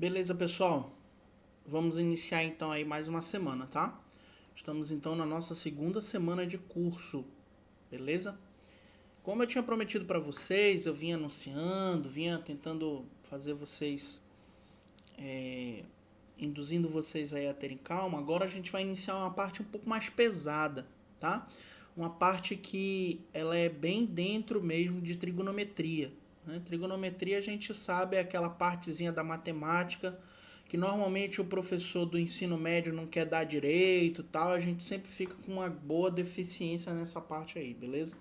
Beleza, pessoal? Vamos iniciar então aí mais uma semana, tá? Estamos então na nossa segunda semana de curso, beleza? Como eu tinha prometido para vocês, eu vinha anunciando, vinha tentando fazer vocês, induzindo vocês aí a terem calma. Agora a gente vai iniciar uma parte um pouco mais pesada, tá? Uma parte que ela é bem dentro mesmo de trigonometria, né? Trigonometria a gente sabe é aquela partezinha da matemática que normalmente o professor do ensino médio não quer dar direito, tal, a gente sempre fica com uma boa deficiência nessa parte aí, beleza?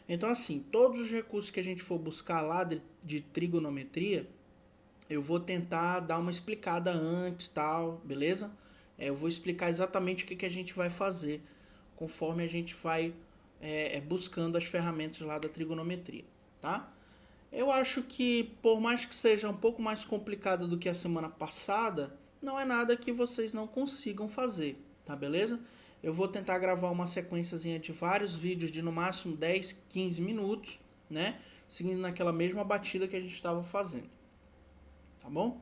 Então assim, todos os recursos que a gente for buscar lá de trigonometria, eu vou tentar dar uma explicada antes, tal, beleza? Eu vou explicar exatamente o que a gente vai fazer conforme a gente vai buscando as ferramentas lá da trigonometria, tá? Eu acho que, por mais que seja um pouco mais complicado do que a semana passada, não é nada que vocês não consigam fazer, tá beleza? Eu vou tentar gravar uma sequenciazinha de vários vídeos de no máximo 10, 15 minutos, né? Seguindo naquela mesma batida que a gente estava fazendo, tá bom?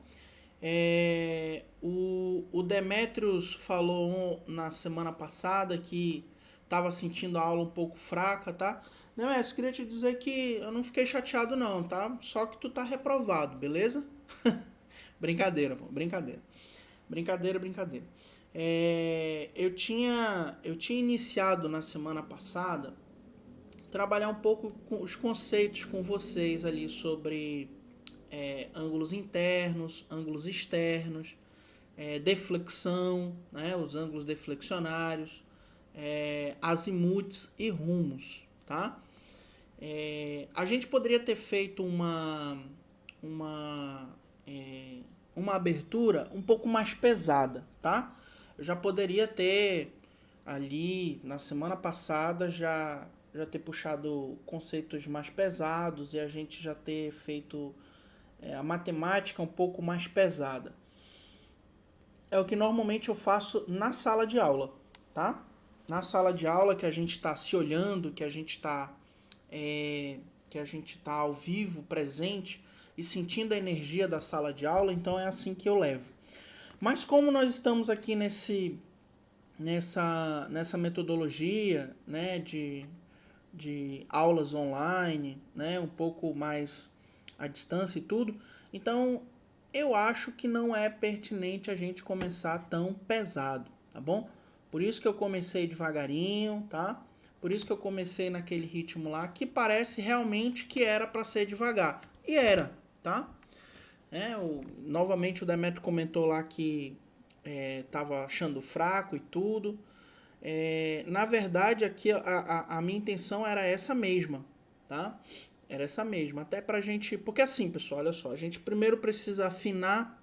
O Demetrius falou na semana passada que estava sentindo a aula um pouco fraca, tá? Demetrius, queria te dizer que eu não fiquei chateado não, tá? Só que tu tá reprovado, beleza? Brincadeira, pô, brincadeira. Brincadeira, brincadeira. Eu tinha iniciado na semana passada trabalhar um pouco com os conceitos com vocês ali sobre ângulos internos, ângulos externos, deflexão, né, os ângulos deflexionários, azimuts e rumos, tá? A gente poderia ter feito uma, uma abertura um pouco mais pesada, tá? Eu já poderia ter ali na semana passada já ter puxado conceitos mais pesados e a gente já ter feito a matemática um pouco mais pesada. É o que normalmente eu faço na sala de aula, tá? Na sala de aula que a gente está se olhando, que a gente está ao vivo, presente e sentindo a energia da sala de aula, então é assim que eu levo. Mas como nós estamos aqui nessa metodologia, né, de aulas online, né, um pouco mais à distância e tudo, então eu acho que não é pertinente a gente começar tão pesado, tá bom? Por isso que eu comecei devagarinho, tá? Por isso que eu comecei naquele ritmo lá que parece realmente que era para ser devagar. E era, tá? Novamente o Demetrio comentou lá que tava achando fraco e tudo. Na verdade, aqui a minha intenção era essa mesma, tá? Era essa mesma. Até pra gente. Porque assim, pessoal, olha só, a gente primeiro precisa afinar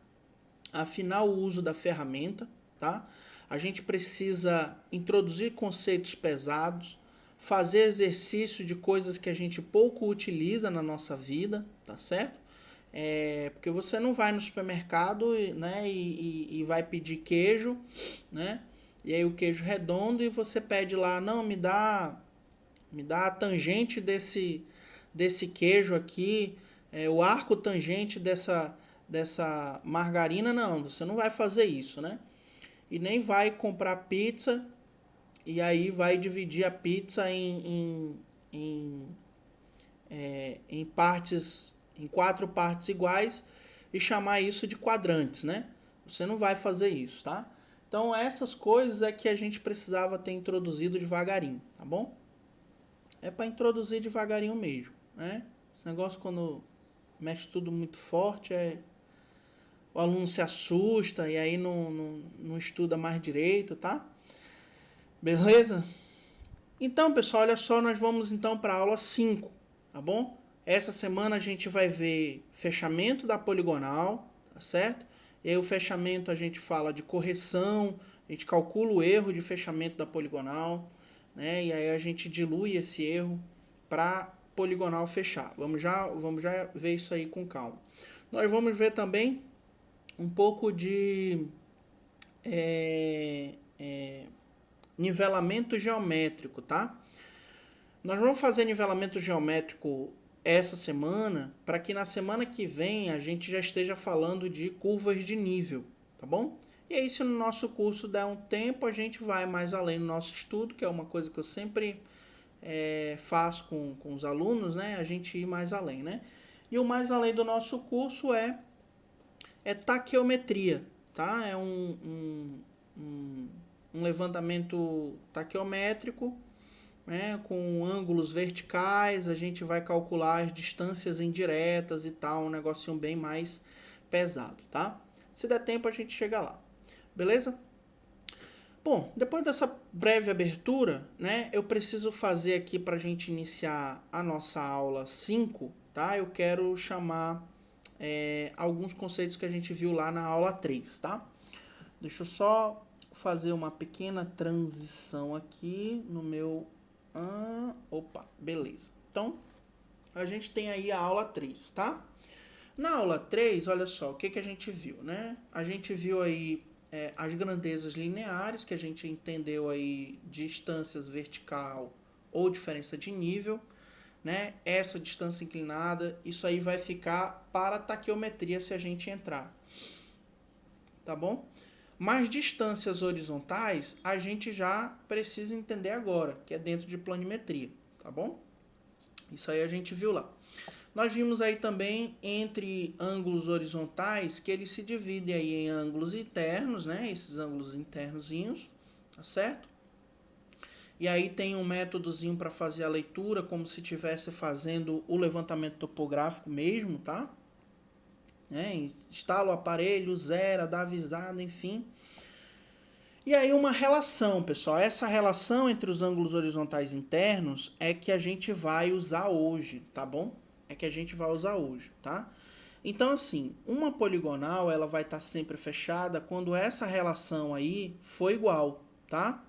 o uso da ferramenta, tá? A gente precisa introduzir conceitos pesados, fazer exercício de coisas que a gente pouco utiliza na nossa vida, tá certo? Porque você não vai no supermercado, né, e vai pedir queijo, né? E aí o queijo redondo e você pede lá, não, me dá a tangente desse queijo aqui, o arco tangente dessa margarina, não, você não vai fazer isso, né? E nem vai comprar pizza e aí vai dividir a pizza em partes, em 4 partes iguais e chamar isso de quadrantes, né? Você não vai fazer isso, tá? Então essas coisas é que a gente precisava ter introduzido devagarinho, tá bom? É para introduzir devagarinho mesmo, né? Esse negócio quando mexe tudo muito forte, o aluno se assusta e aí não estuda mais direito, tá? Beleza? Então, pessoal, olha só, nós vamos então para a aula 5, tá bom? Essa semana a gente vai ver fechamento da poligonal, tá certo? E aí o fechamento a gente fala de correção, a gente calcula o erro de fechamento da poligonal, né? E aí a gente dilui esse erro para poligonal fechar. Vamos já ver isso aí com calma. Nós vamos ver também um pouco de nivelamento geométrico, tá? Nós vamos fazer nivelamento geométrico essa semana, para que na semana que vem a gente já esteja falando de curvas de nível, tá bom? E aí, se no nosso curso der um tempo, a gente vai mais além no nosso estudo, que é uma coisa que eu sempre faço com os alunos, né? A gente ir mais além, né? E o mais além do nosso curso é taqueometria, tá? É um levantamento taqueométrico, né, com ângulos verticais, a gente vai calcular as distâncias indiretas e tal, um negocinho bem mais pesado, tá? Se der tempo a gente chega lá, beleza? Bom, depois dessa breve abertura, né, eu preciso fazer aqui para a gente iniciar a nossa aula 5, tá? Eu quero chamar alguns conceitos que a gente viu lá na aula 3, tá? Deixa eu só fazer uma pequena transição aqui no meu... opa, beleza. Então, a gente tem aí a aula 3, tá? Na aula 3, olha só, o que a gente viu, né? A gente viu aí as grandezas lineares, que a gente entendeu aí distâncias vertical ou diferença de nível, né? Essa distância inclinada, isso aí vai ficar para a taqueometria se a gente entrar, tá bom? Mas distâncias horizontais a gente já precisa entender agora, que é dentro de planimetria, tá bom? Isso aí a gente viu lá. Nós vimos aí também entre ângulos horizontais que eles se dividem aí em ângulos internos, né? Esses ângulos internozinhos, tá certo? E aí tem um métodozinho para fazer a leitura, como se estivesse fazendo o levantamento topográfico mesmo, tá? Instala o aparelho, zera, dá avisada, enfim. E aí uma relação, pessoal. Essa relação entre os ângulos horizontais internos é que a gente vai usar hoje, tá bom? É que a gente vai usar hoje, tá? Então, assim, uma poligonal ela vai estar sempre fechada quando essa relação aí for igual, tá?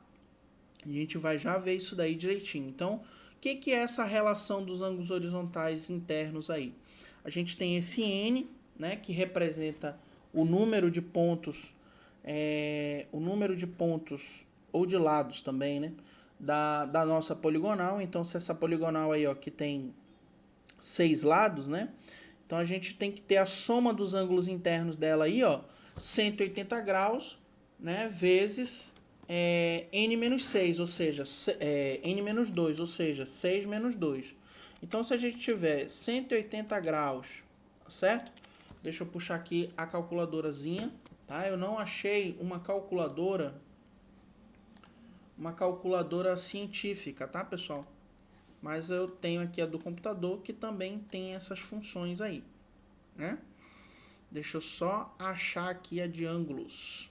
A gente vai já ver isso daí direitinho. Então, o que é essa relação dos ângulos horizontais internos aí? A gente tem esse N, né, que representa o número de pontos, ou de lados também, né, da nossa poligonal. Então, se essa poligonal aí, ó, que tem 6 lados, né, então a gente tem que ter a soma dos ângulos internos dela aí, ó, 180 graus, né, vezes n-6, ou seja, n-2, ou seja, 6 menos 2. Então, se a gente tiver 180 graus, certo? Deixa eu puxar aqui a calculadorazinha, tá? Eu não achei uma calculadora científica, tá, pessoal? Mas eu tenho aqui a do computador que também tem essas funções aí, né? Deixa eu só achar aqui a de ângulos.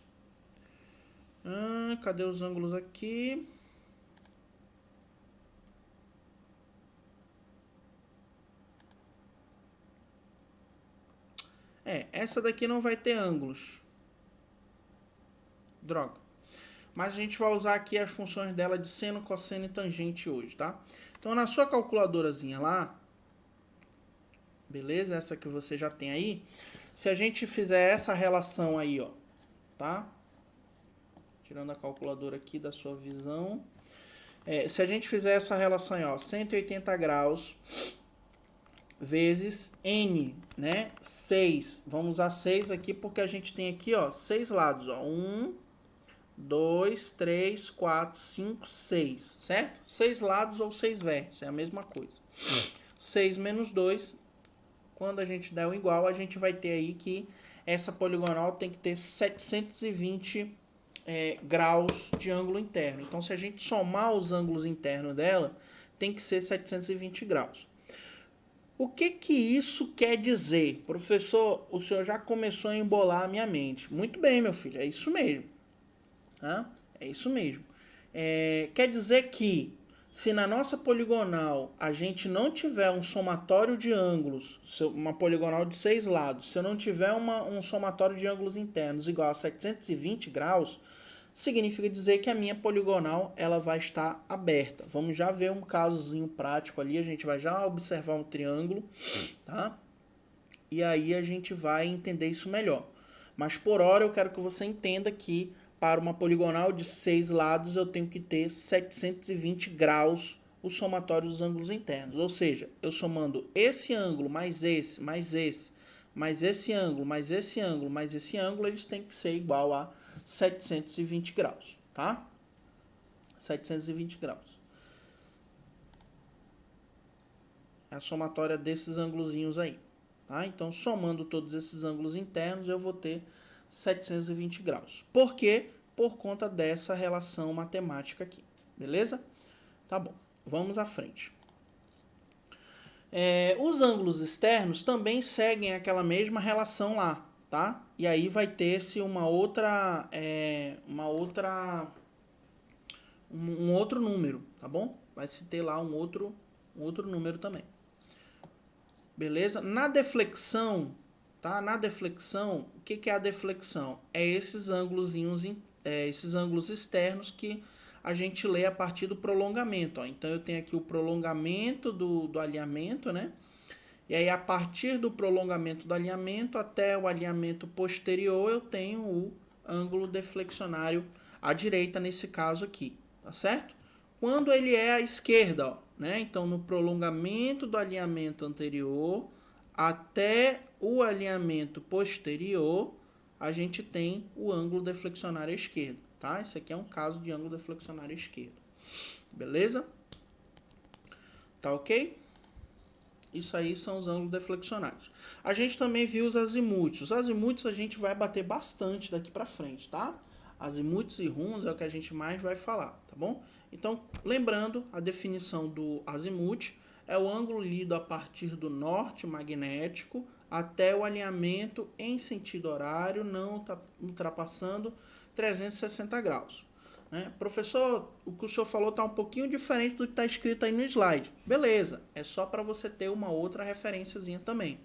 Cadê os ângulos aqui? Essa daqui não vai ter ângulos. Droga. Mas a gente vai usar aqui as funções dela de seno, cosseno e tangente hoje, tá? Então, na sua calculadorazinha lá, beleza? Essa que você já tem aí. Se a gente fizer essa relação aí, ó, tá? Tirando a calculadora aqui da sua visão. Se a gente fizer essa relação aí, ó, 180 graus vezes N, né? 6. Vamos usar 6 aqui porque a gente tem aqui, ó, 6 lados, ó. 1, 2, 3, 4, 5, 6, certo? 6 lados ou 6 vértices, é a mesma coisa. 6 menos 2, quando a gente der o igual, a gente vai ter aí que essa poligonal tem que ter 720 graus de ângulo interno. Então, se a gente somar os ângulos internos dela, tem que ser 720 graus. O que isso quer dizer? Professor, o senhor já começou a embolar a minha mente. Muito bem, meu filho, é isso mesmo. É isso mesmo. Quer dizer que se na nossa poligonal a gente não tiver um somatório de ângulos, uma poligonal de 6 lados, se eu não tiver um somatório de ângulos internos igual a 720 graus, significa dizer que a minha poligonal ela vai estar aberta. Vamos já ver um casozinho prático ali, a gente vai já observar um triângulo, tá? E aí a gente vai entender isso melhor. Mas por hora eu quero que você entenda que para uma poligonal de 6 lados eu tenho que ter 720 graus o somatório dos ângulos internos. Ou seja, eu somando esse ângulo mais esse, mais esse, mais esse ângulo, mais esse ângulo, mais esse ângulo, eles têm que ser igual a 720 graus, tá? 720 graus. É a somatória desses ângulozinhos aí, tá? Então, somando todos esses ângulos internos, eu vou ter 720 graus. Por quê? Por conta dessa relação matemática aqui, beleza? Tá bom, vamos à frente. Os ângulos externos também seguem aquela mesma relação lá, tá? E aí vai ter-se um outro número, tá bom? Vai se ter lá um outro número também. Beleza? Na deflexão, tá? Na deflexão, o que é a deflexão? É esses esses ângulos externos que a gente lê a partir do prolongamento. Ó. Então, eu tenho aqui o prolongamento do alinhamento, né? E aí, a partir do prolongamento do alinhamento até o alinhamento posterior, eu tenho o ângulo deflexionário à direita, nesse caso aqui, tá certo? Quando ele é à esquerda, ó, né? Então, no prolongamento do alinhamento anterior até o alinhamento posterior, a gente tem o ângulo deflexionário à esquerda, tá? Esse aqui é um caso de ângulo deflexionário à esquerda. Beleza? Tá ok? Isso aí são os ângulos deflexionários. A gente também viu os azimuts. Os azimuts a gente vai bater bastante daqui para frente, tá? Azimuts e rumos é o que a gente mais vai falar, tá bom? Então, lembrando, a definição do azimute é o ângulo lido a partir do norte magnético até o alinhamento em sentido horário, não ultrapassando 360 graus. Né? Professor, o que o senhor falou está um pouquinho diferente do que está escrito aí no slide. Beleza, é só para você ter uma outra referenciazinha também.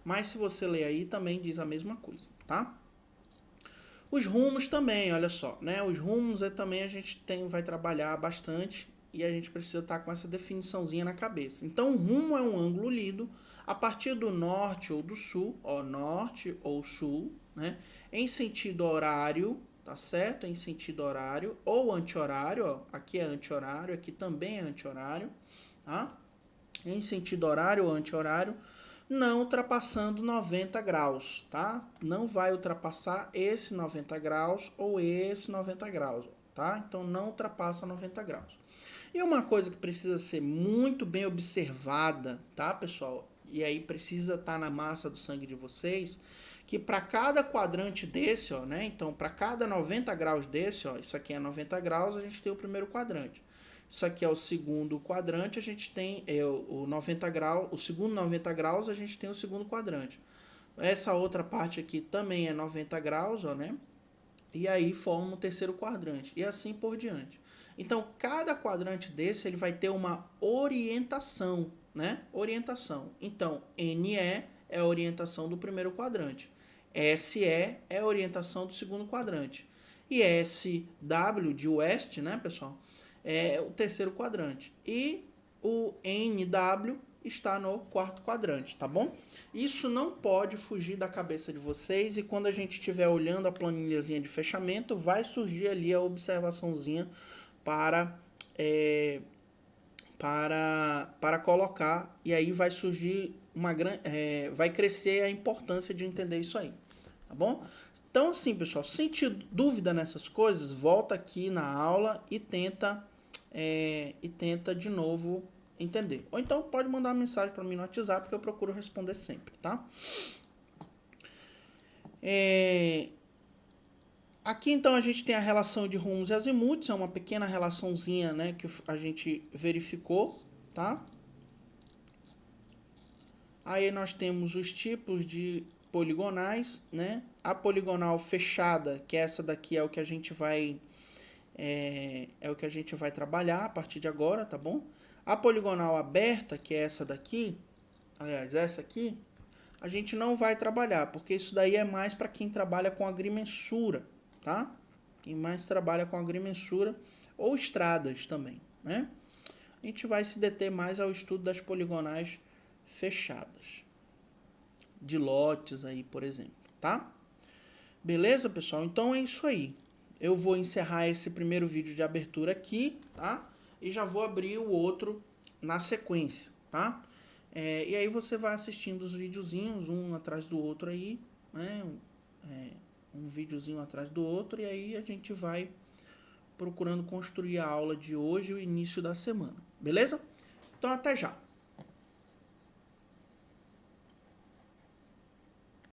Mas se você ler aí, também diz a mesma coisa, tá? Os rumos também, olha só, né? Os rumos também a gente vai trabalhar bastante e a gente precisa estar com essa definiçãozinha na cabeça. Então, o rumo é um ângulo lido a partir do norte ou do sul, ó, norte ou sul, né? Em sentido horário, tá certo? Em sentido horário ou anti-horário, ó. Aqui é anti-horário, aqui também é anti-horário, tá? Em sentido horário ou anti-horário, não ultrapassando 90 graus, tá? Não vai ultrapassar esse 90 graus ou esse 90 graus, tá? Então, não ultrapassa 90 graus. E uma coisa que precisa ser muito bem observada, tá, pessoal? E aí precisa estar na massa do sangue de vocês, que para cada quadrante desse, ó, né? Então, para cada 90 graus desse, ó, isso aqui é 90 graus, a gente tem o primeiro quadrante. Isso aqui é o segundo quadrante, a gente tem o 90 graus, o segundo 90 graus, a gente tem o segundo quadrante. Essa outra parte aqui também é 90 graus, ó, né? E aí forma o terceiro quadrante, e assim por diante. Então, cada quadrante desse, ele vai ter uma orientação, né? Orientação. Então, NE é a orientação do primeiro quadrante. SE é a orientação do segundo quadrante. E SW, de oeste, né, pessoal? É o terceiro quadrante. E o NW está no quarto quadrante, tá bom? Isso não pode fugir da cabeça de vocês e quando a gente estiver olhando a planilhazinha de fechamento, vai surgir ali a observaçãozinha para colocar e aí vai surgir vai crescer a importância de entender isso aí, tá bom? Então assim, pessoal, se sentir dúvida nessas coisas, volta aqui na aula e tenta de novo entender. Ou então pode mandar uma mensagem para mim no WhatsApp que eu procuro responder sempre, tá? Aqui então a gente tem a relação de rumos e azimuts, é uma pequena relaçãozinha, né, que a gente verificou, tá? Aí nós temos os tipos de poligonais, né? A poligonal fechada, que essa daqui é o que a gente vai trabalhar a partir de agora, tá bom? A poligonal aberta, que é essa daqui, aliás, essa aqui, a gente não vai trabalhar, porque isso daí é mais para quem trabalha com agrimensura, tá? Quem mais trabalha com agrimensura ou estradas também, né? A gente vai se deter mais ao estudo das poligonais fechadas, de lotes aí, por exemplo, tá? Beleza, pessoal? Então é isso aí. Eu vou encerrar esse primeiro vídeo de abertura aqui, tá? e já vou abrir o outro na sequência, tá? E aí você vai assistindo os videozinhos, um atrás do outro aí, né? Um videozinho atrás do outro, e aí a gente vai procurando construir a aula de hoje e o início da semana, beleza? Então até já!